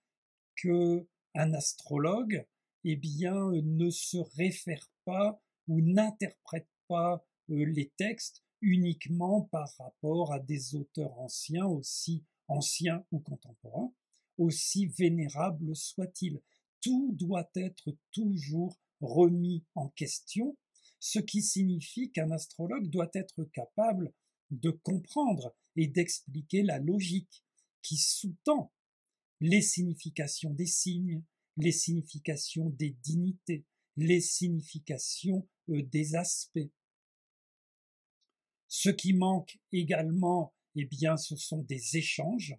qu'un astrologue, eh bien, ne se réfère pas ou n'interprète pas les textes uniquement par rapport à des auteurs anciens, aussi anciens ou contemporains, aussi vénérables soient-ils. Tout doit être toujours remis en question, ce qui signifie qu'un astrologue doit être capable de comprendre et d'expliquer la logique qui sous-tend les significations des signes, les significations des dignités, les significations des aspects. Ce qui manque également, eh bien, ce sont des échanges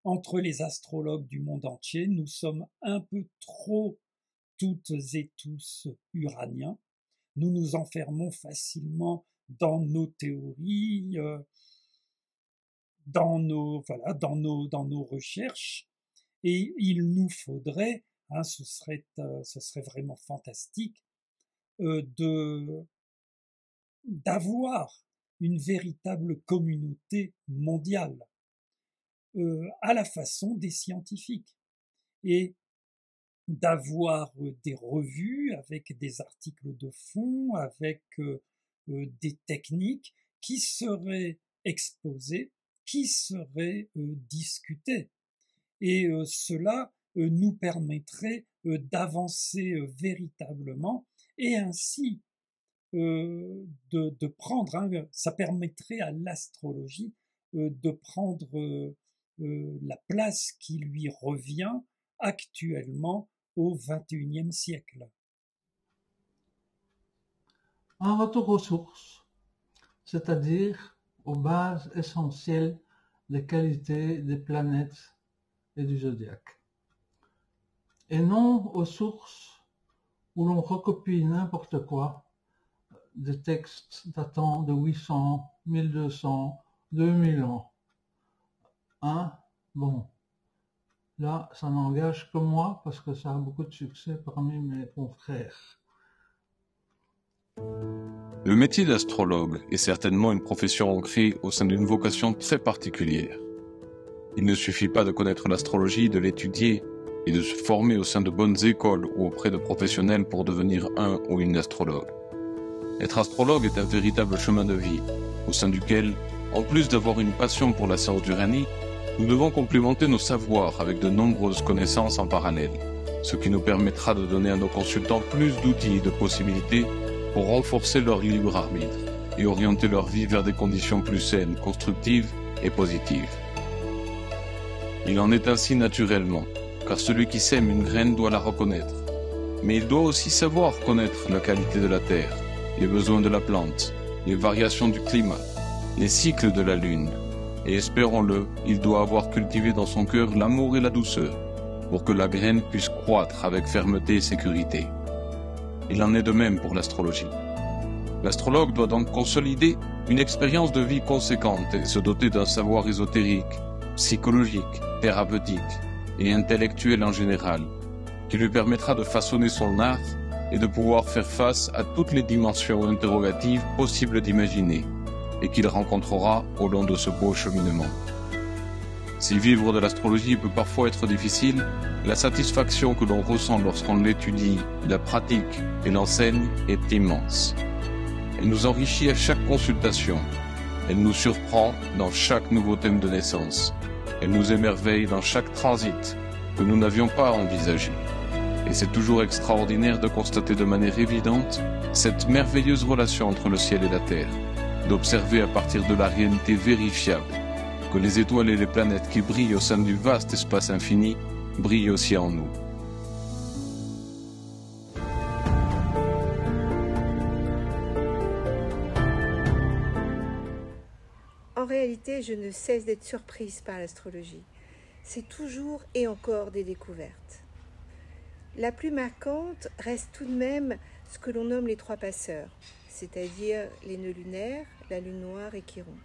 entre les astrologues du monde entier. Nous sommes un peu trop toutes et tous uraniens. Nous nous enfermons facilement dans nos théories, dans nos recherches, et il nous faudrait, ce serait vraiment fantastique, d'avoir une véritable communauté mondiale, à la façon des scientifiques, et d'avoir des revues avec des articles de fond, avec des techniques qui seraient exposées, qui seraient discutées. Et cela nous permettrait d'avancer véritablement, et ainsi de prendre, ça permettrait à l'astrologie de prendre la place qui lui revient actuellement au XXIe siècle. Un retour aux sources, c'est-à-dire aux bases essentielles des qualités des planètes et du zodiaque, et non aux sources où l'on recopie n'importe quoi, des textes datant de 800, 1200, 2000 ans. Bon, là, ça n'engage que moi parce que ça a beaucoup de succès parmi mes confrères. Le métier d'astrologue est certainement une profession ancrée au sein d'une vocation très particulière. Il ne suffit pas de connaître l'astrologie, de l'étudier et de se former au sein de bonnes écoles ou auprès de professionnels pour devenir un ou une astrologue. Être astrologue est un véritable chemin de vie, au sein duquel, en plus d'avoir une passion pour la science du Rani, nous devons complémenter nos savoirs avec de nombreuses connaissances en parallèle, ce qui nous permettra de donner à nos consultants plus d'outils et de possibilités pour renforcer leur libre arbitre et orienter leur vie vers des conditions plus saines, constructives et positives. Il en est ainsi naturellement, car celui qui sème une graine doit la reconnaître. Mais il doit aussi savoir connaître la qualité de la terre, les besoins de la plante, les variations du climat, les cycles de la lune. Et espérons-le, il doit avoir cultivé dans son cœur l'amour et la douceur, pour que la graine puisse croître avec fermeté et sécurité. Il en est de même pour l'astrologie. L'astrologue doit donc consolider une expérience de vie conséquente et se doter d'un savoir ésotérique, psychologique, thérapeutique et intellectuel en général, qui lui permettra de façonner son art et de pouvoir faire face à toutes les dimensions interrogatives possibles d'imaginer et qu'il rencontrera au long de ce beau cheminement. Si vivre de l'astrologie peut parfois être difficile, la satisfaction que l'on ressent lorsqu'on l'étudie, la pratique et l'enseigne est immense. Elle nous enrichit à chaque consultation. Elle nous surprend dans chaque nouveau thème de naissance. Elle nous émerveille dans chaque transit que nous n'avions pas envisagé. Et c'est toujours extraordinaire de constater de manière évidente cette merveilleuse relation entre le ciel et la terre, d'observer à partir de la réalité vérifiable que les étoiles et les planètes qui brillent au sein du vaste espace infini brillent aussi en nous. En réalité, je ne cesse d'être surprise par l'astrologie. C'est toujours et encore des découvertes. La plus marquante reste tout de même ce que l'on nomme les trois passeurs, c'est-à-dire les nœuds lunaires, la lune noire et Chiron.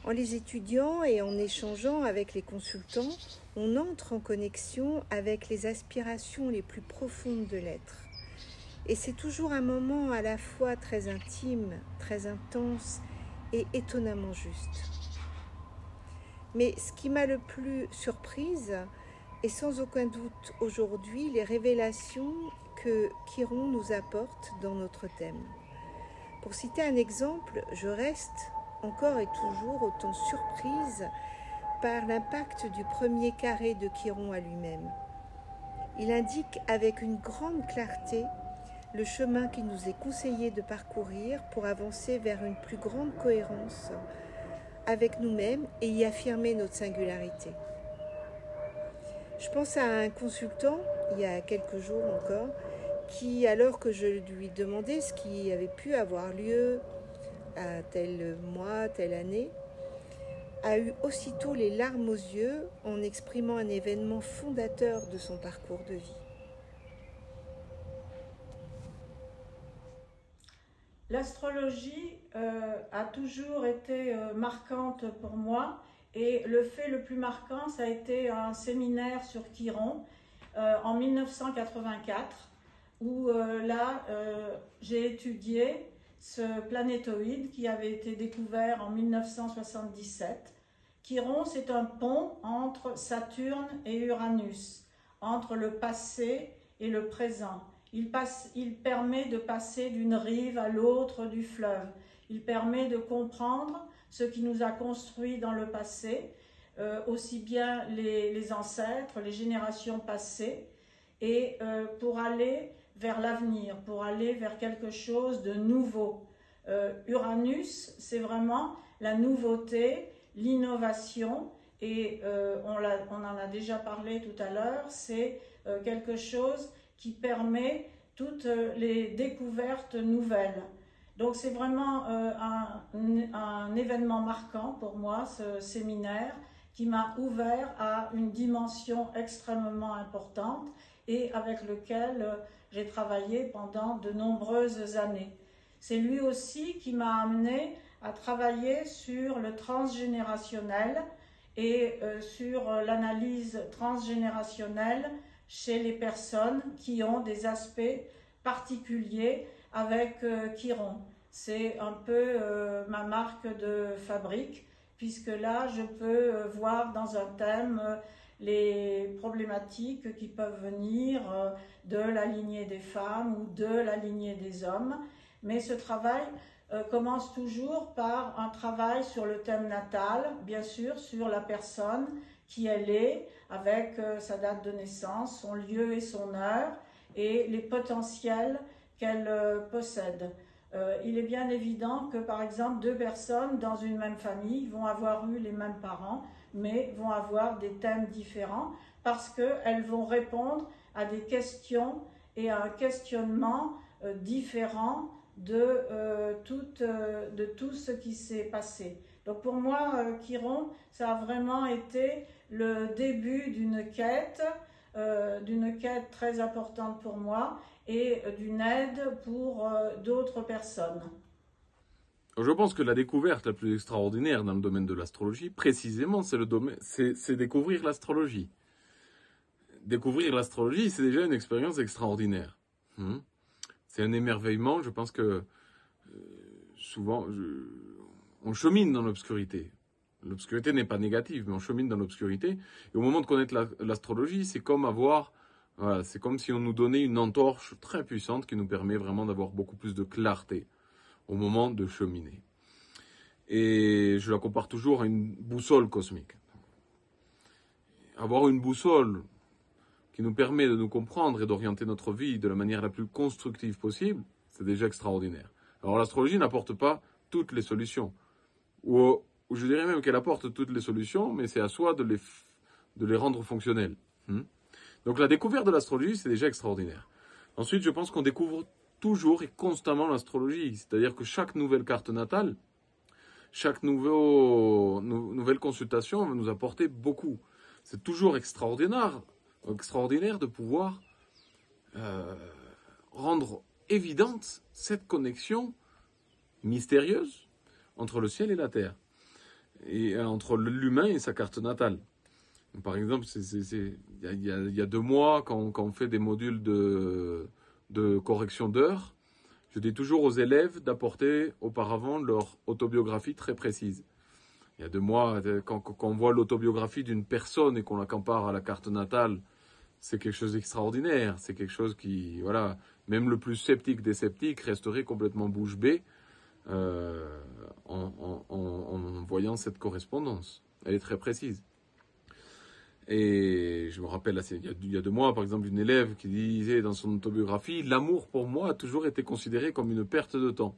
En les étudiant et en échangeant avec les consultants, on entre en connexion avec les aspirations les plus profondes de l'être. Et c'est toujours un moment à la fois très intime, très intense et étonnamment juste. Mais ce qui m'a le plus surprise est sans aucun doute aujourd'hui les révélations que Chiron nous apporte dans notre thème. Pour citer un exemple, je reste encore et toujours autant surprise par l'impact du premier carré de Chiron à lui-même. Il indique avec une grande clarté le chemin qu'il nous est conseillé de parcourir pour avancer vers une plus grande cohérence avec nous-mêmes et y affirmer notre singularité. Je pense à un consultant, il y a quelques jours encore, qui, alors que je lui demandais ce qui avait pu avoir lieu à tel mois, telle année, a eu aussitôt les larmes aux yeux en exprimant un événement fondateur de son parcours de vie. L'astrologie a toujours été marquante pour moi, et le fait le plus marquant, ça a été un séminaire sur Chiron en 1984, où là j'ai étudié ce planétoïde qui avait été découvert en 1977. Chiron, c'est un pont entre Saturne et Uranus, entre le passé et le présent. Il permet de passer d'une rive à l'autre du fleuve. Il permet de comprendre ce qui nous a construit dans le passé, aussi bien les ancêtres, les générations passées, et pour aller vers l'avenir, pour aller vers quelque chose de nouveau. Uranus, c'est vraiment la nouveauté, l'innovation, et on en a déjà parlé tout à l'heure, c'est quelque chose qui permet toutes les découvertes nouvelles. Donc c'est vraiment un événement marquant pour moi, ce séminaire, qui m'a ouvert à une dimension extrêmement importante et avec lequel j'ai travaillé pendant de nombreuses années. C'est lui aussi qui m'a amené à travailler sur le transgénérationnel et sur l'analyse transgénérationnelle chez les personnes qui ont des aspects particuliers avec Chiron. C'est un peu ma marque de fabrique, puisque là je peux voir dans un thème les problématiques qui peuvent venir de la lignée des femmes ou de la lignée des hommes. Mais ce travail commence toujours par un travail sur le thème natal, bien sûr, sur la personne, qui elle est, avec sa date de naissance, son lieu et son heure, et les potentiels qu'elle possède. Il est bien évident que, par exemple, deux personnes dans une même famille vont avoir eu les mêmes parents, mais vont avoir des thèmes différents, parce qu'elles vont répondre à des questions et à un questionnement différent de tout ce qui s'est passé. Donc pour moi, Chiron, ça a vraiment été le début d'une quête très importante pour moi et d'une aide pour d'autres personnes. Je pense que la découverte la plus extraordinaire dans le domaine de l'astrologie, précisément, c'est découvrir l'astrologie. Découvrir l'astrologie, c'est déjà une expérience extraordinaire. C'est un émerveillement. Je pense que souvent, on chemine dans l'obscurité. L'obscurité n'est pas négative, mais on chemine dans l'obscurité. Et au moment de connaître l'astrologie, c'est comme c'est comme si on nous donnait une entorche très puissante qui nous permet vraiment d'avoir beaucoup plus de clarté au moment de cheminer. Et je la compare toujours à une boussole cosmique. Avoir une boussole qui nous permet de nous comprendre et d'orienter notre vie de la manière la plus constructive possible, c'est déjà extraordinaire. Alors l'astrologie n'apporte pas toutes les solutions. Ou je dirais même qu'elle apporte toutes les solutions, mais c'est à soi de les rendre fonctionnelles. Donc la découverte de l'astrologie, c'est déjà extraordinaire. Ensuite, je pense qu'on découvre toujours et constamment l'astrologie. C'est-à-dire que chaque nouvelle carte natale, chaque nouvelle consultation va nous apporter beaucoup. C'est toujours extraordinaire de pouvoir rendre évidente cette connexion mystérieuse entre le ciel et la terre. et entre l'humain et sa carte natale. Par exemple, il y a 2 mois, quand on fait des modules de correction d'heures, je dis toujours aux élèves d'apporter auparavant leur autobiographie très précise. Il y a 2 mois, quand on voit l'autobiographie d'une personne et qu'on la compare à la carte natale, c'est quelque chose d'extraordinaire. C'est quelque chose qui, voilà, même le plus sceptique des sceptiques resterait complètement bouche bée en voyant cette correspondance. Elle est très précise. Et je me rappelle, il y a 2 mois, par exemple, une élève qui disait dans son autobiographie « L'amour, pour moi, a toujours été considéré comme une perte de temps. »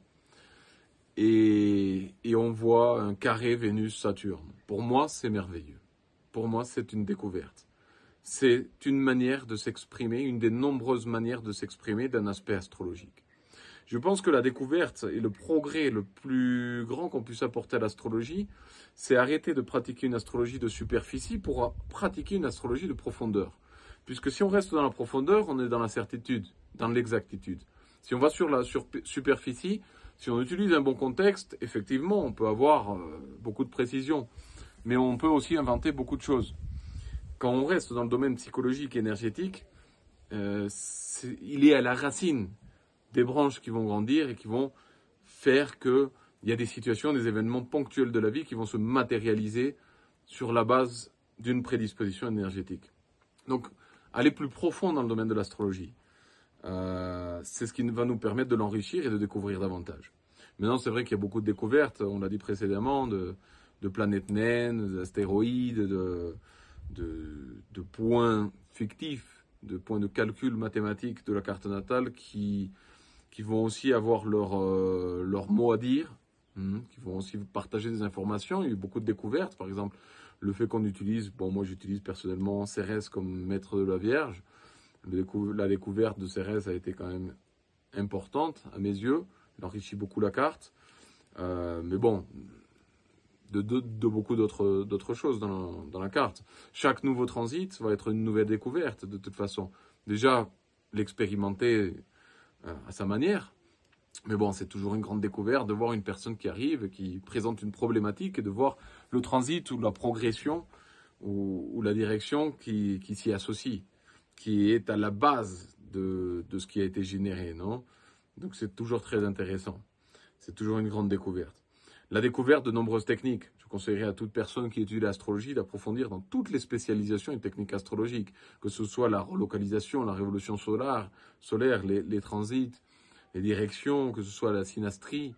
Et on voit un carré Vénus-Saturne. Pour moi, c'est merveilleux. Pour moi, c'est une découverte. C'est une manière de s'exprimer, une des nombreuses manières de s'exprimer d'un aspect astrologique. Je pense que la découverte et le progrès le plus grand qu'on puisse apporter à l'astrologie, c'est arrêter de pratiquer une astrologie de superficie pour pratiquer une astrologie de profondeur. Puisque si on reste dans la profondeur, on est dans la certitude, dans l'exactitude. Si on va sur la superficie, si on utilise un bon contexte, effectivement, on peut avoir beaucoup de précision. Mais on peut aussi inventer beaucoup de choses. Quand on reste dans le domaine psychologique et énergétique, il est à la racine des branches qui vont grandir et qui vont faire qu'il y a des situations, des événements ponctuels de la vie qui vont se matérialiser sur la base d'une prédisposition énergétique. Donc, aller plus profond dans le domaine de l'astrologie, c'est ce qui va nous permettre de l'enrichir et de découvrir davantage. Maintenant, c'est vrai qu'il y a beaucoup de découvertes, on l'a dit précédemment, de planètes naines, d'astéroïdes, de points fictifs, de points de calcul mathématique de la carte natale qui vont aussi avoir leur mot à dire, qui vont aussi partager des informations. Il y a eu beaucoup de découvertes, par exemple, le fait qu'on utilise, moi j'utilise personnellement Cérès comme maître de la Vierge. La découverte de Cérès a été quand même importante à mes yeux, elle enrichit beaucoup la carte, mais bon, de beaucoup d'autres choses dans la carte. Chaque nouveau transit va être une nouvelle découverte, de toute façon. Déjà, l'expérimenter à sa manière, mais bon, c'est toujours une grande découverte de voir une personne qui arrive, qui présente une problématique, et de voir le transit ou la progression ou la direction qui s'y associe, qui est à la base de ce qui a été généré, non? Donc c'est toujours très intéressant. C'est toujours une grande découverte. La découverte de nombreuses techniques. Je conseillerais à toute personne qui étudie l'astrologie d'approfondir dans toutes les spécialisations et techniques astrologiques, que ce soit la relocalisation, la révolution solaire, les transits, les directions, que ce soit la synastrie.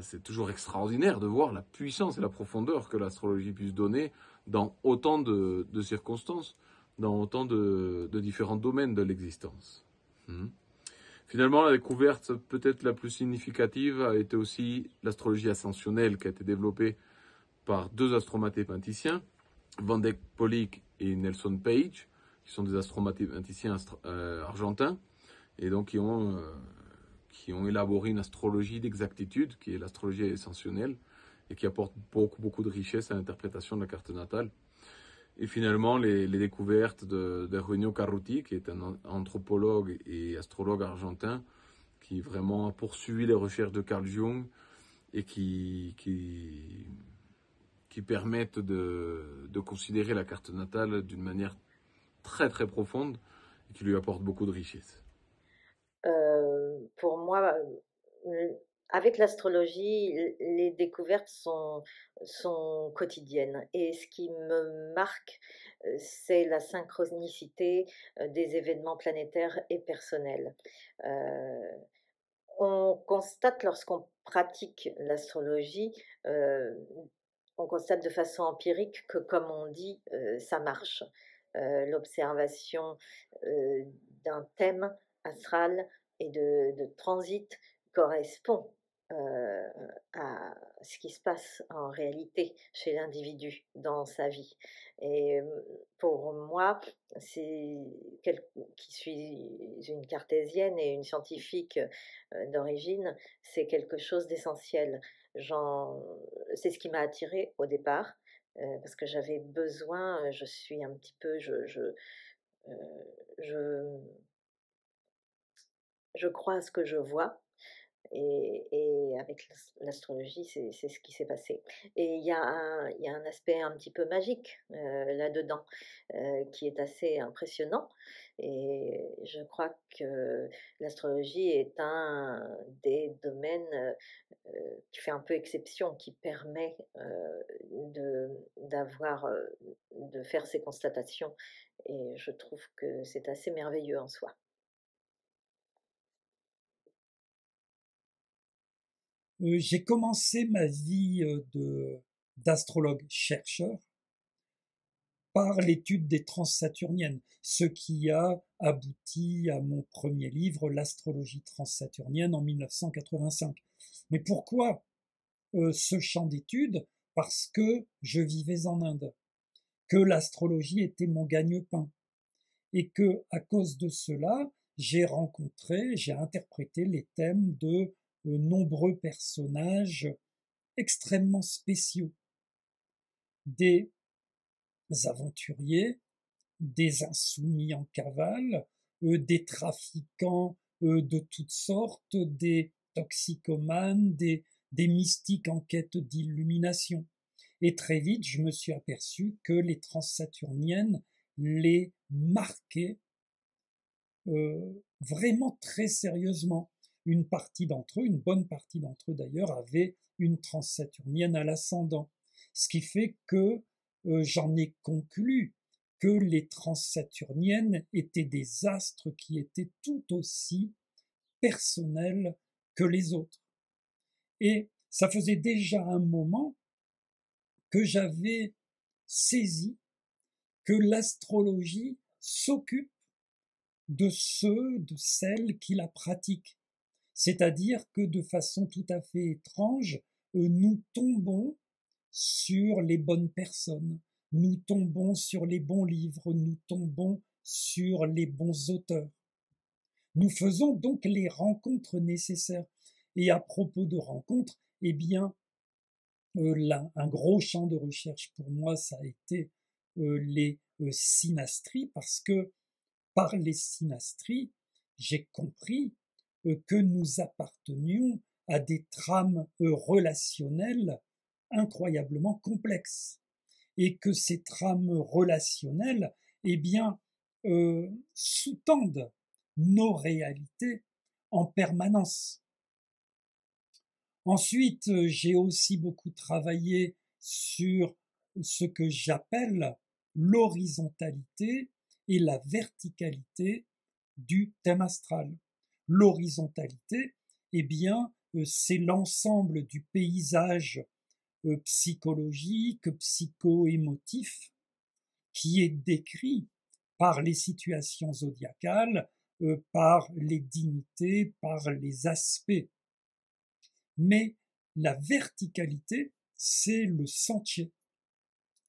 C'est toujours extraordinaire de voir la puissance et la profondeur que l'astrologie puisse donner dans autant de circonstances, dans autant de différents domaines de l'existence. Finalement, la découverte peut-être la plus significative a été aussi l'astrologie ascensionnelle qui a été développée par 2 astromathématiciens, Van Dyck Pollick et Nelson Page, qui sont des astromathématiciens argentins, et donc qui ont élaboré une astrologie d'exactitude, qui est l'astrologie ascensionnelle, et qui apporte beaucoup de richesse à l'interprétation de la carte natale. Et finalement, les découvertes d'Eugenio Carruti, qui est un anthropologue et astrologue argentin, qui vraiment a poursuivi les recherches de Carl Jung et qui permettent de considérer la carte natale d'une manière très très profonde et qui lui apporte beaucoup de richesse. Pour moi, avec l'astrologie, les découvertes sont quotidiennes. Et ce qui me marque, c'est la synchronicité des événements planétaires et personnels. On constate lorsqu'on pratique l'astrologie, on constate de façon empirique que, comme on dit, ça marche. L'observation d'un thème astral et de transit correspond à ce qui se passe en réalité chez l'individu dans sa vie. Et pour moi, qui suis une cartésienne et une scientifique d'origine, c'est quelque chose d'essentiel. C'est ce qui m'a attirée au départ, parce que j'avais besoin, je suis un petit peu, je crois à ce que je vois, et et avec l'astrologie, c'est ce qui s'est passé. Et il y a un aspect un petit peu magique là-dedans, qui est assez impressionnant. Et je crois que l'astrologie est un des domaines qui fait un peu exception, qui permet de faire ces constatations. Et je trouve que c'est assez merveilleux en soi. J'ai commencé ma vie d'astrologue chercheur par l'étude des transsaturniennes, ce qui a abouti à mon premier livre, L'astrologie transsaturnienne, en 1985. Mais pourquoi ce champ d'études? Parce que je vivais en Inde, que l'astrologie était mon gagne-pain, et que, à cause de cela, j'ai interprété les thèmes de nombreux personnages extrêmement spéciaux, des aventuriers, des insoumis en cavale, des trafiquants de toutes sortes, des toxicomanes, des mystiques en quête d'illumination. Et très vite, je me suis aperçu que les transsaturniennes les marquaient vraiment très sérieusement. Une bonne partie d'entre eux d'ailleurs, avaient une transsaturnienne à l'ascendant. Ce qui fait que j'en ai conclu que les transsaturniennes étaient des astres qui étaient tout aussi personnels que les autres. Et ça faisait déjà un moment que j'avais saisi que l'astrologie s'occupe de celles qui la pratiquent. C'est-à-dire que de façon tout à fait étrange, nous tombons sur les bonnes personnes, nous tombons sur les bons livres, nous tombons sur les bons auteurs. Nous faisons donc les rencontres nécessaires. Et à propos de rencontres, eh bien, là, un gros champ de recherche pour moi, ça a été les synastries, parce que par les synastries, j'ai compris que nous appartenions à des trames relationnelles incroyablement complexes, et que ces trames relationnelles, eh bien, sous-tendent nos réalités en permanence. Ensuite, j'ai aussi beaucoup travaillé sur ce que j'appelle l'horizontalité et la verticalité du thème astral. L'horizontalité, eh bien, c'est l'ensemble du paysage psychologique, psycho-émotif, qui est décrit par les situations zodiacales, par les dignités, par les aspects. Mais la verticalité, c'est le sentier,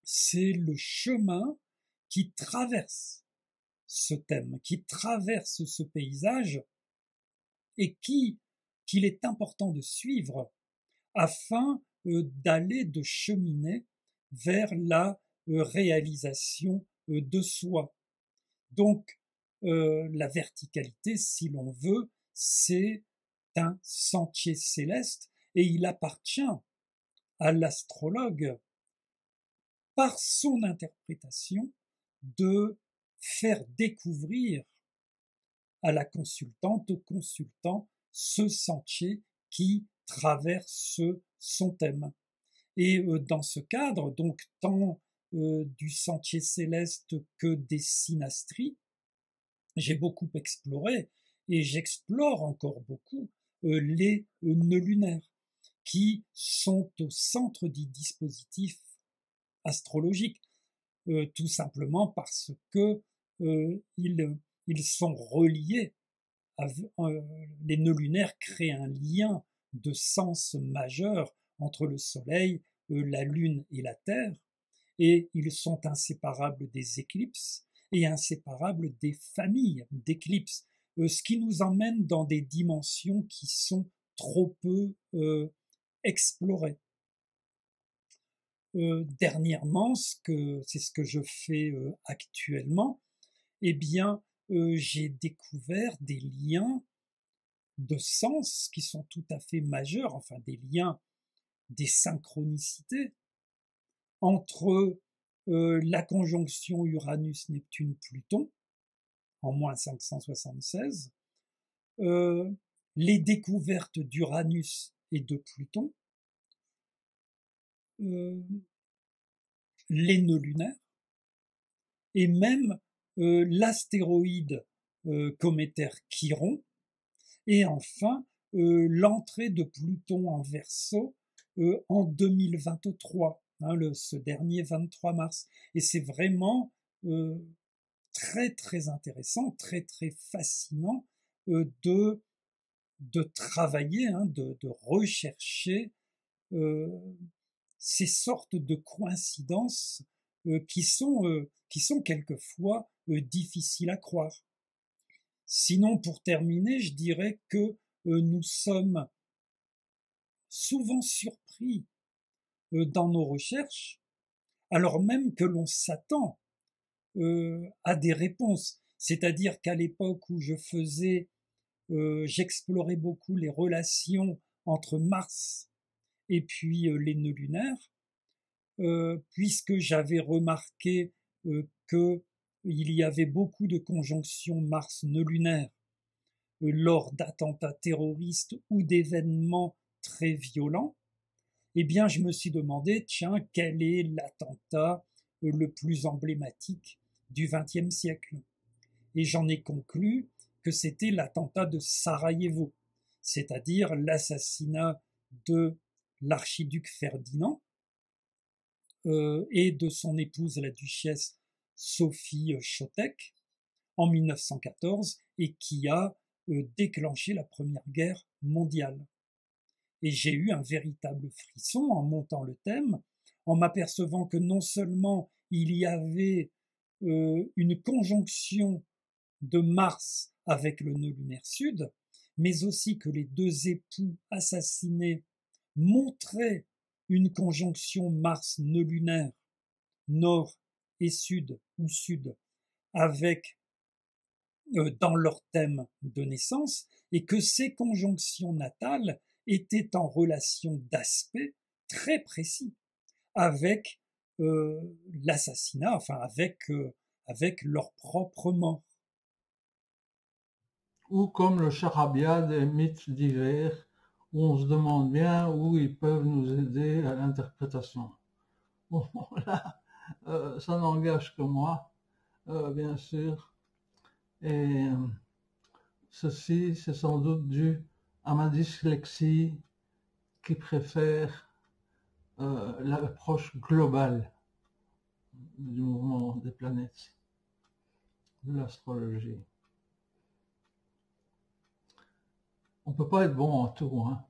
c'est le chemin qui traverse ce thème, qui traverse ce paysage, et qu'il est important de suivre afin de cheminer vers la réalisation de soi. Donc, la verticalité, si l'on veut, c'est un sentier céleste, et il appartient à l'astrologue, par son interprétation, de faire découvrir à la consultante, au consultant, ce sentier qui traverse son thème. Et dans ce cadre, donc tant du sentier céleste que des synastries, j'ai beaucoup exploré, et j'explore encore beaucoup les nœuds lunaires, qui sont au centre du dispositif astrologique, tout simplement parce que ils sont reliés. Les nœuds lunaires créent un lien de sens majeur entre le Soleil, la Lune et la Terre, et ils sont inséparables des éclipses et inséparables des familles d'éclipses, ce qui nous emmène dans des dimensions qui sont trop peu explorées. Dernièrement, c'est ce que je fais actuellement, eh bien, j'ai découvert des liens de sens qui sont tout à fait majeurs, enfin des liens, des synchronicités entre la conjonction Uranus-Neptune-Pluton en moins 576, les découvertes d'Uranus et de Pluton, les nœuds lunaires, et même l'astéroïde cométaire Chiron, et enfin l'entrée de Pluton en Verseau en 2023, ce dernier 23 mars. Et c'est vraiment très très intéressant, très très fascinant de travailler, de rechercher ces sortes de coïncidences qui sont quelquefois difficiles à croire. Sinon, pour terminer, je dirais que nous sommes souvent surpris dans nos recherches, alors même que l'on s'attend à des réponses. C'est-à-dire qu'à l'époque où j'explorais beaucoup les relations entre Mars et puis les nœuds lunaires, puisque j'avais remarqué qu'il y avait beaucoup de conjonctions Mars-nœuds lunaires lors d'attentats terroristes ou d'événements très violents, eh bien je me suis demandé, tiens, quel est l'attentat le plus emblématique du XXe siècle? Et j'en ai conclu que c'était l'attentat de Sarajevo, c'est-à-dire l'assassinat de l'archiduc Ferdinand et de son épouse la duchesse Sophie Chotek en 1914 et qui a déclenché la Première Guerre mondiale. Et j'ai eu un véritable frisson en montant le thème, en m'apercevant que non seulement il y avait une conjonction de Mars avec le nœud lunaire sud, mais aussi que les deux époux assassinés montraient une conjonction Mars-nœud lunaire nord et sud ou sud avec dans leur thème de naissance, et que ces conjonctions natales étaient en relation d'aspect très précis avec l'assassinat, enfin avec leur propre mort. Ou comme le charabia des mythes divers, où on se demande bien où ils peuvent nous aider à l'interprétation. Bon, là, ça n'engage que moi, bien sûr. Et ceci, c'est sans doute dû à ma dyslexie qui préfère l'approche globale du mouvement des planètes, de l'astrologie. On ne peut pas être bon en tout, hein.